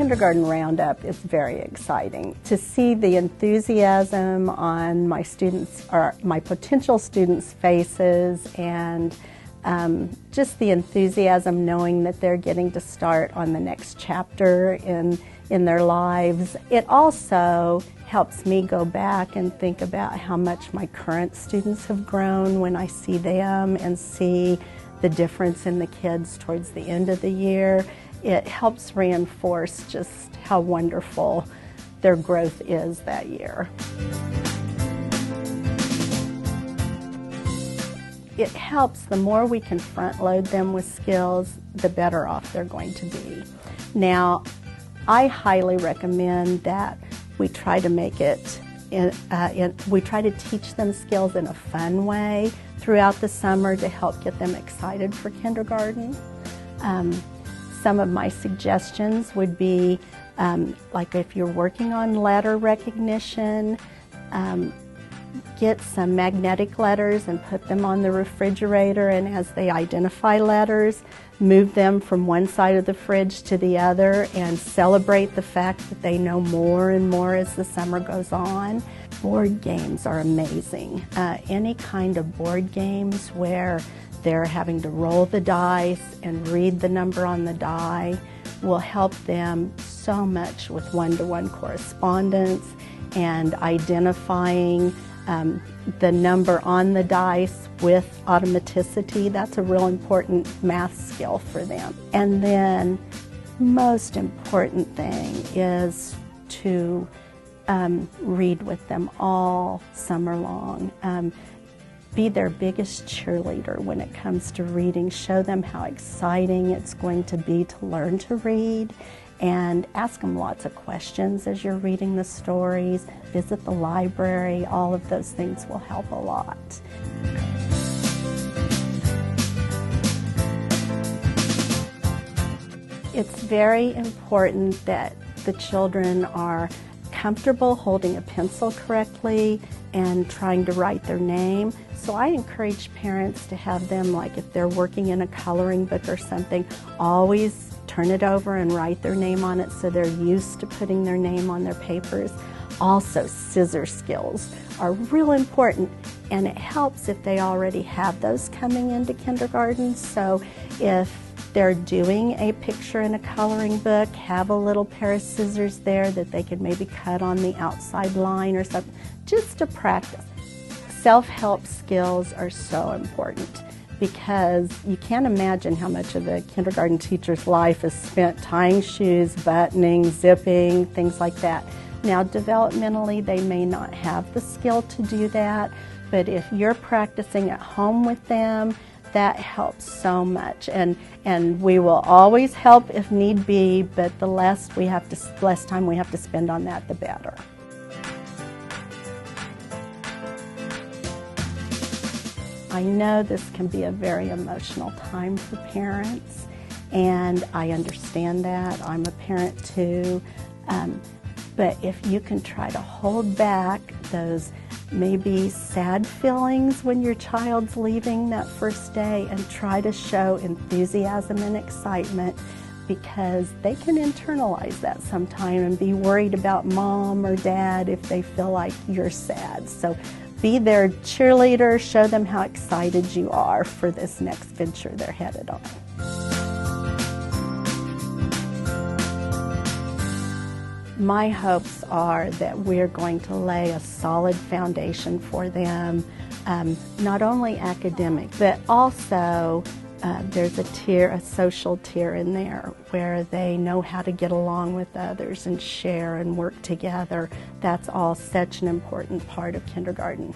kindergarten roundup is very exciting. To see the enthusiasm on my students, or my potential students' faces, and just the enthusiasm knowing that they're getting to start on the next chapter in their lives. It also helps me go back and think about how much my current students have grown when I see them and see the difference in the kids towards the end of the year. It helps reinforce just how wonderful their growth is that year. It helps, the more we can front load them with skills, the better off they're going to be. Now, I highly recommend that we try to make it, we try to teach them skills in a fun way throughout the summer to help get them excited for kindergarten. Some of my suggestions would be, like if you're working on letter recognition, get some magnetic letters and put them on the refrigerator, and as they identify letters, move them from one side of the fridge to the other and celebrate the fact that they know more and more as the summer goes on. Board games are amazing. Any kind of board games where they're having to roll the dice and read the number on the die will help them so much with one-to-one correspondence and identifying the number on the dice with automaticity. That's a real important math skill for them. And then most important thing is to read with them all summer long. Be their biggest cheerleader when it comes to reading. Show them how exciting it's going to be to learn to read, and ask them lots of questions as you're reading the stories. Visit the library. All of those things will help a lot. It's very important that the children are comfortable holding a pencil correctly and trying to write their name. So I encourage parents to have them, like if they're working in a coloring book or something, always turn it over and write their name on it so they're used to putting their name on their papers. Also, scissor skills are real important, and it helps if they already have those coming into kindergarten. So if they're doing a picture in a coloring book, have a little pair of scissors there that they could maybe cut on the outside line or something, just to practice. Self-help skills are so important, because you can't imagine how much of a kindergarten teacher's life is spent tying shoes, buttoning, zipping, things like that. Now, developmentally, they may not have the skill to do that, but if you're practicing at home with them, that helps so much. And we will always help if need be, but the less time we have to spend on that, the better. I know this can be a very emotional time for parents, and I understand that. I'm a parent too. But if you can try to hold back those maybe sad feelings when your child's leaving that first day, and try to show enthusiasm and excitement, because they can internalize that sometime and be worried about mom or dad if they feel like you're sad. So be their cheerleader, show them how excited you are for this next venture they're headed on. My hopes are that we're going to lay a solid foundation for them, not only academic, but also there's a social tier in there where they know how to get along with others and share and work together. That's all such an important part of kindergarten.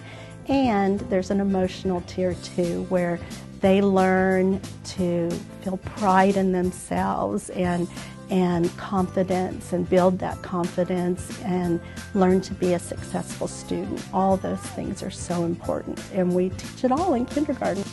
And there's an emotional tier too, where they learn to feel pride in themselves and confidence, and build that confidence and learn to be a successful student. All those things are so important, and we teach it all in kindergarten.